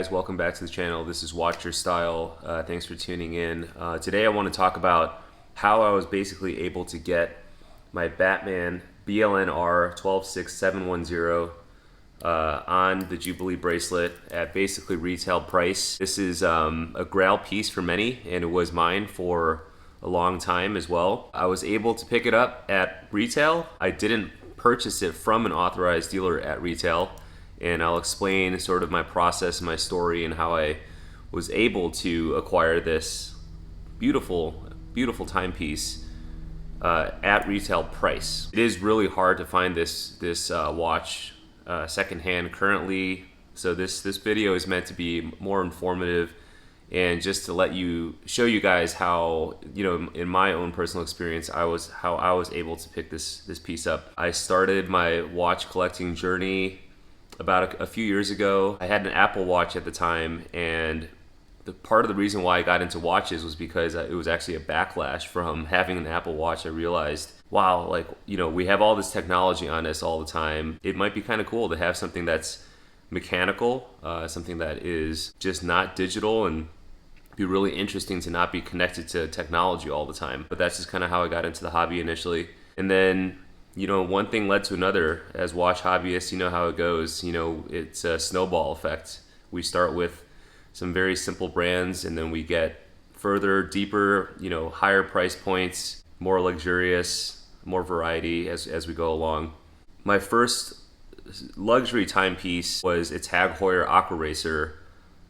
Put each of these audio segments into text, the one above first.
guys, welcome back to the channel. This is Watch Your Style. Thanks for tuning in. Today I want to talk about how I was basically able to get my Batman BLNR 126710 on the Jubilee bracelet at basically retail price. This is a grail piece for many, and it was mine for a long time as well. I was able to pick it up at retail. I didn't purchase it from an authorized dealer at retail, and I'll explain sort of my process, my story, and how I was able to acquire this beautiful, beautiful timepiece at retail price. It is really hard to find this watch secondhand currently, so this video is meant to be more informative and just to show you guys how, in my own personal experience, how I was able to pick this piece up. I started my watch collecting journey about a few years ago. I had an Apple Watch at the time, and part of the reason why I got into watches was because it was actually a backlash from having an Apple Watch. I realized, wow, we have all this technology on us all the time. It might be kind of cool to have something that's mechanical, something that is just not digital, and be really interesting to not be connected to technology all the time. But that's just kind of how I got into the hobby initially. And then one thing led to another. As watch hobbyists, you know how it goes. It's a snowball effect. We start with some very simple brands, and then we get further, deeper, higher price points, more luxurious, more variety as we go along. My first luxury timepiece was a Tag Heuer Aqua Racer,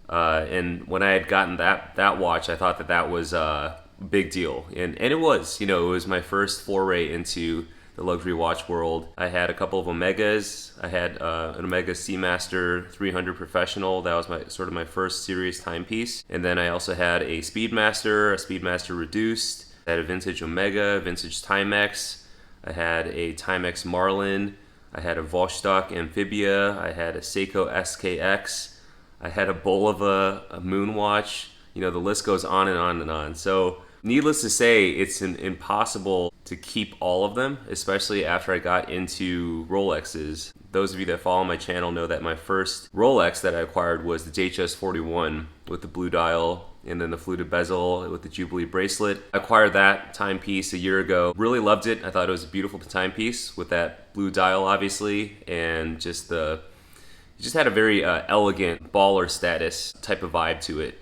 and when I had gotten that watch, I thought that was a big deal, and it was. It was my first foray into the luxury watch world. I had a couple of Omegas. I had an Omega Seamaster 300 Professional. That was my first serious timepiece. And then I also had a Speedmaster, a Speedmaster Reduced. I had a vintage Omega, vintage Timex. I had a Timex Marlin. I had a Vostok Amphibia. I had a Seiko SKX. I had a Bulova, a Moonwatch. The list goes on and on and on. So needless to say, it's impossible to keep all of them, especially after I got into Rolexes. Those of you that follow my channel know that my first Rolex that I acquired was the JHS41 with the blue dial and then the fluted bezel with the Jubilee bracelet. I acquired that timepiece a year ago. Really loved it. I thought it was a beautiful timepiece with that blue dial, obviously, and it just had a very elegant baller status type of vibe to it.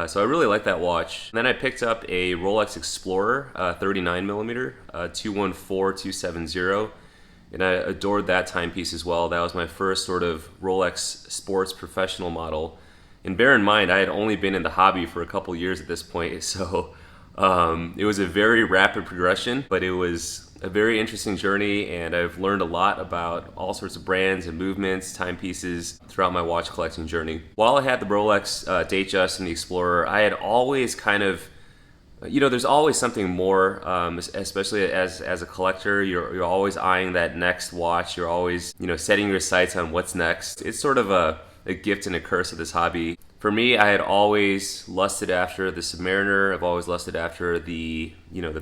So I really like that watch. And then I picked up a Rolex Explorer 39mm 214270, and I adored that timepiece as well. That was my first sort of Rolex sports professional model. And bear in mind, I had only been in the hobby for a couple years at this point, so it was a very rapid progression, but it was a very interesting journey, and I've learned a lot about all sorts of brands and movements, timepieces throughout my watch collecting journey. While I had the Rolex Datejust and the Explorer, I had always kind of, there's always something more, especially as a collector. You're always eyeing that next watch. You're always, setting your sights on what's next. It's sort of a gift and a curse of this hobby. For me, I had always lusted after the Submariner. I've always lusted after the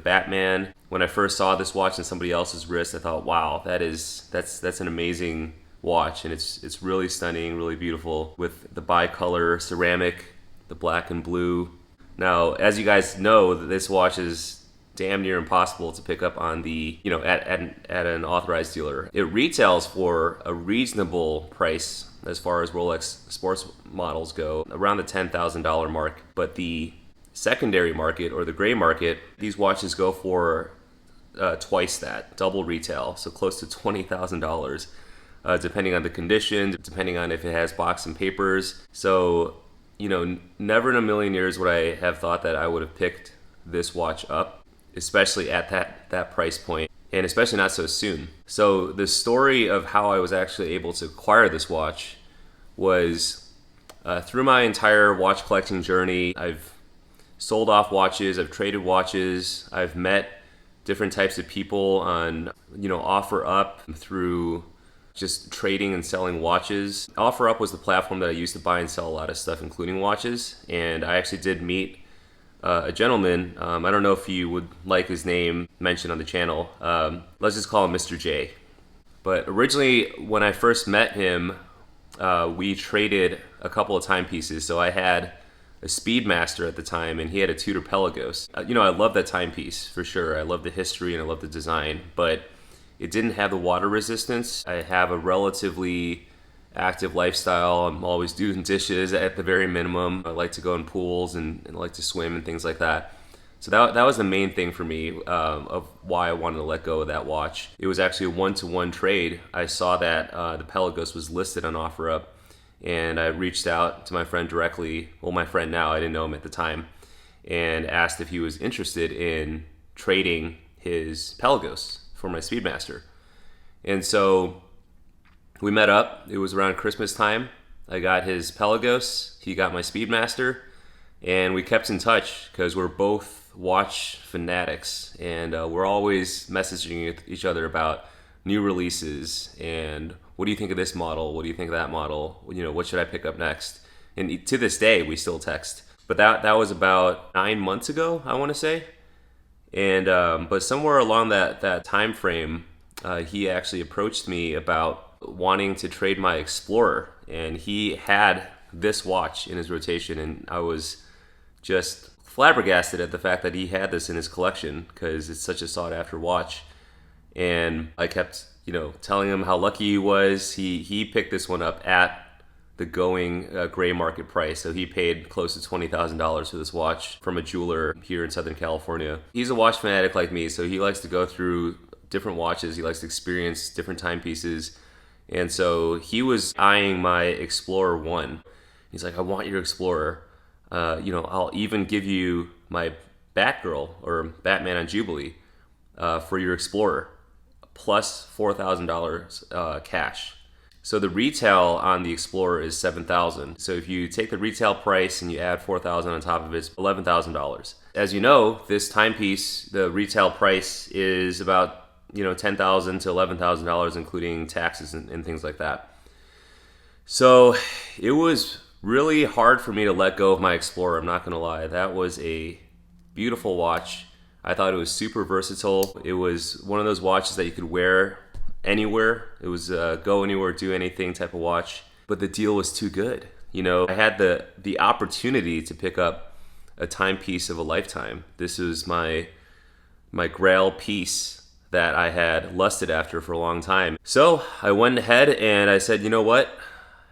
Batman. When I first saw this watch in somebody else's wrist, I thought, wow, that's an amazing watch, and it's really stunning, really beautiful with the bicolor ceramic, the black and blue. Now, as you guys know, this watch is damn near impossible to pick up on the at an authorized dealer. It retails for a reasonable price as far as Rolex sports models go, around the $10,000 mark. But the secondary market, or the gray market, these watches go for twice that, double retail, so close to $20,000, depending on the condition, depending on if it has box and papers. So, never in a million years would I have thought that I would have picked this watch up, especially at that price point, and especially not so soon. So the story of how I was actually able to acquire this watch was through my entire watch collecting journey. I've sold off watches, I've traded watches, I've met different types of people on OfferUp through just trading and selling watches. OfferUp was the platform that I used to buy and sell a lot of stuff, including watches, and I actually did meet a gentleman. I don't know if you would like his name mentioned on the channel. Let's just call him Mr. J. But originally, when I first met him, we traded a couple of timepieces. So I had a Speedmaster at the time, and he had a Tudor Pelagos. I love that timepiece for sure. I love the history and I love the design, but it didn't have the water resistance. I have a relatively active lifestyle. I'm always doing dishes at the very minimum. I like to go in pools and like to swim and things like that. So that was the main thing for me of why I wanted to let go of that watch. It was actually a one-to-one trade. I saw that the Pelagos was listed on OfferUp, and I reached out to my friend directly, well, my friend now, I didn't know him at the time, and asked if he was interested in trading his Pelagos for my Speedmaster. And so we met up. It was around Christmas time. I got his Pelagos, he got my Speedmaster, and we kept in touch because we're both watch fanatics, and we're always messaging each other about new releases and what do you think of this model? What do you think of that model? What should I pick up next? And to this day, we still text. But that was about 9 months ago, I want to say. And but somewhere along that time frame, he actually approached me about wanting to trade my Explorer, and he had this watch in his rotation, and I was just flabbergasted at the fact that he had this in his collection because it's such a sought after watch. And I kept, telling him how lucky he was. He picked this one up at the going gray market price. So he paid close to $20,000 for this watch from a jeweler here in Southern California. He's a watch fanatic like me, so he likes to go through different watches. He likes to experience different timepieces. And so he was eyeing my Explorer 1. He's like, I want your Explorer. I'll even give you my Batgirl or Batman on Jubilee for your Explorer, plus $4,000 cash. So the retail on the Explorer is $7,000. So if you take the retail price and you add $4,000 on top of it, it's $11,000. As you know, this timepiece, the retail price is about $10,000 to $11,000, including taxes and things like that. So it was really hard for me to let go of my Explorer, I'm not gonna lie. That was a beautiful watch. I thought it was super versatile. It was one of those watches that you could wear anywhere. It was go anywhere, do anything type of watch. But the deal was too good. I had the opportunity to pick up a timepiece of a lifetime. This was my grail piece that I had lusted after for a long time. So I went ahead and I said, you know what?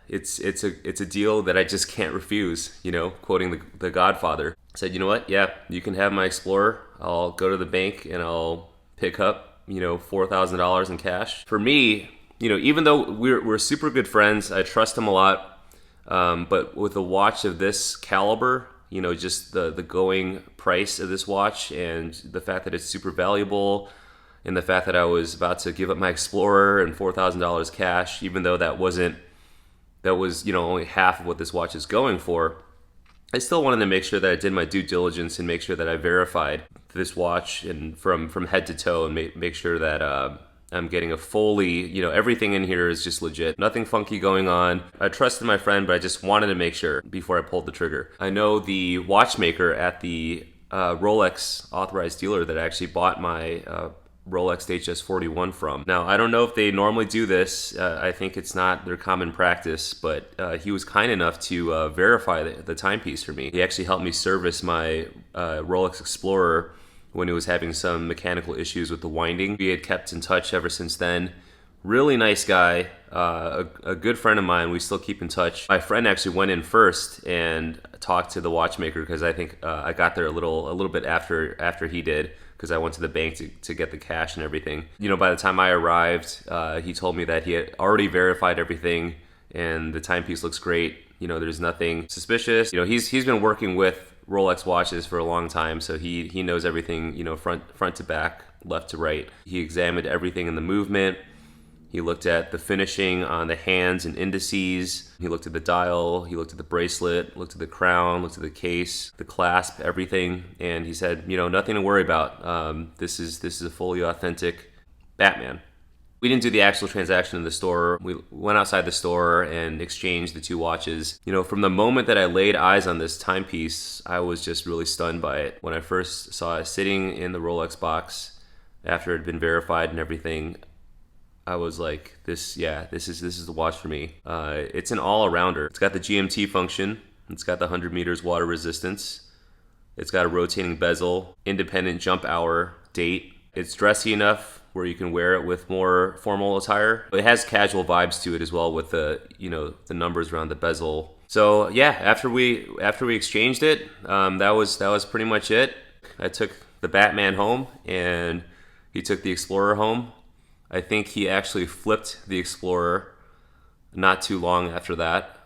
It's a deal that I just can't refuse, quoting the Godfather. I said, you know what? Yeah, you can have my Explorer. I'll go to the bank and I'll pick up, $4,000 in cash. For me, even though we're super good friends, I trust him a lot. But with a watch of this caliber, just the going price of this watch and the fact that it's super valuable, and the fact that I was about to give up my Explorer and $4,000 cash, even though that was only half of what this watch is going for, I still wanted to make sure that I did my due diligence and make sure that I verified this watch and from head to toe, and make sure that I'm getting a fully, everything in here is just legit. Nothing funky going on. I trusted my friend, but I just wanted to make sure before I pulled the trigger. I know the watchmaker at the Rolex authorized dealer that actually bought my Rolex HS41 from. Now, I don't know if they normally do this. I think it's not their common practice, but he was kind enough to verify the timepiece for me. He actually helped me service my Rolex Explorer when it was having some mechanical issues with the winding. We had kept in touch ever since then. Really nice guy, a good friend of mine. We still keep in touch. My friend actually went in first and talked to the watchmaker because I think I got there a little bit after he did, because I went to the bank to get the cash and everything. By the time I arrived, he told me that he had already verified everything and the timepiece looks great. There's nothing suspicious. He's been working with Rolex watches for a long time, so he knows everything, front to back, left to right. He examined everything in the movement. He looked at the finishing on the hands and indices. He looked at the dial, he looked at the bracelet, looked at the crown, looked at the case, the clasp, everything. And he said, nothing to worry about. This is a fully authentic Batman. We didn't do the actual transaction in the store. We went outside the store and exchanged the two watches. From the moment that I laid eyes on this timepiece, I was just really stunned by it. When I first saw it sitting in the Rolex box after it had been verified and everything, I was like, this is the watch for me. It's an all-arounder. It's got the GMT function. It's got the 100 meters water resistance. It's got a rotating bezel, independent jump hour, date. It's dressy enough where you can wear it with more formal attire. It has casual vibes to it as well with the, the numbers around the bezel. So yeah, after we exchanged it, that was pretty much it. I took the Batman home and he took the Explorer home. I think he actually flipped the Explorer not too long after that.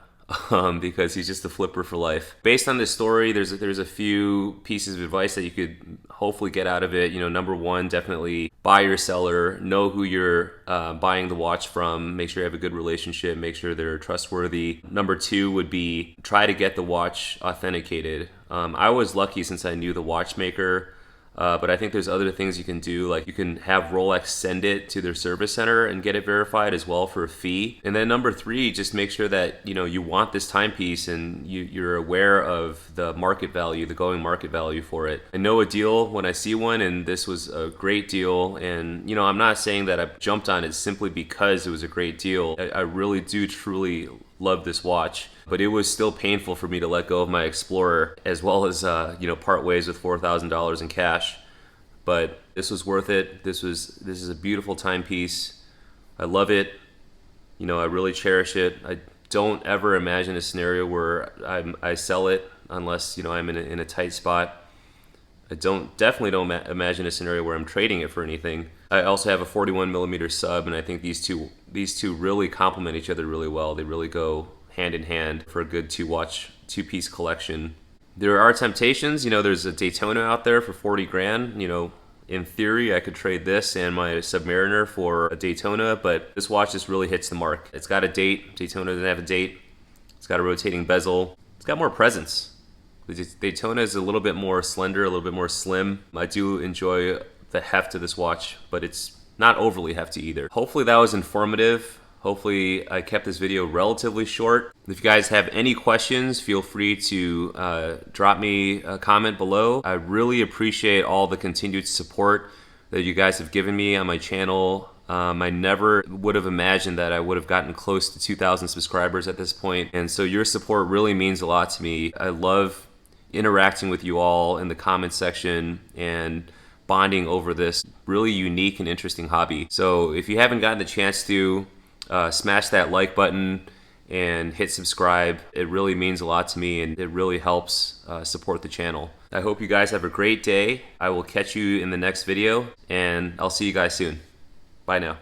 Because he's just a flipper for life. Based on this story, there's a few pieces of advice that you could hopefully get out of it. Number one, definitely buy your seller, know who you're buying the watch from, make sure you have a good relationship, make sure they're trustworthy. Number two would be try to get the watch authenticated. I was lucky since I knew the watchmaker. But I think there's other things you can do, like you can have Rolex send it to their service center and get it verified as well for a fee. And then number three, just make sure that you want this timepiece and you're aware of the market value, the going market value for it. I know a deal when I see one, and this was a great deal. And I'm not saying that I jumped on it simply because it was a great deal. I really do truly love this watch, but it was still painful for me to let go of my Explorer, as well as part ways with $4,000 in cash. But this was worth it. This is a beautiful timepiece. I love it. I really cherish it. I don't ever imagine a scenario where I sell it unless I'm in a tight spot. I definitely don't imagine a scenario where I'm trading it for anything. I also have a 41 millimeter sub, and I think these two really complement each other really well. They really go hand in hand for a good two-piece collection. There are temptations. There's a Daytona out there for 40 grand. In theory, I could trade this and my Submariner for a Daytona, but this watch just really hits the mark. It's got a date. Daytona doesn't have a date. It's got a rotating bezel. It's got more presence. The Daytona is a little bit more slender, a little bit more slim. I do enjoy the heft of this watch, but it's not overly hefty either. Hopefully that was informative. Hopefully I kept this video relatively short. If you guys have any questions, feel free to drop me a comment below. I really appreciate all the continued support that you guys have given me on my channel. I never would have imagined that I would have gotten close to 2,000 subscribers at this point. And so your support really means a lot to me. I love interacting with you all in the comment section and bonding over this really unique and interesting hobby. So if you haven't gotten the chance to, smash that like button and hit subscribe. It really means a lot to me, and it really helps support the channel. I hope you guys have a great day. I will catch you in the next video, and I'll see you guys soon. Bye now.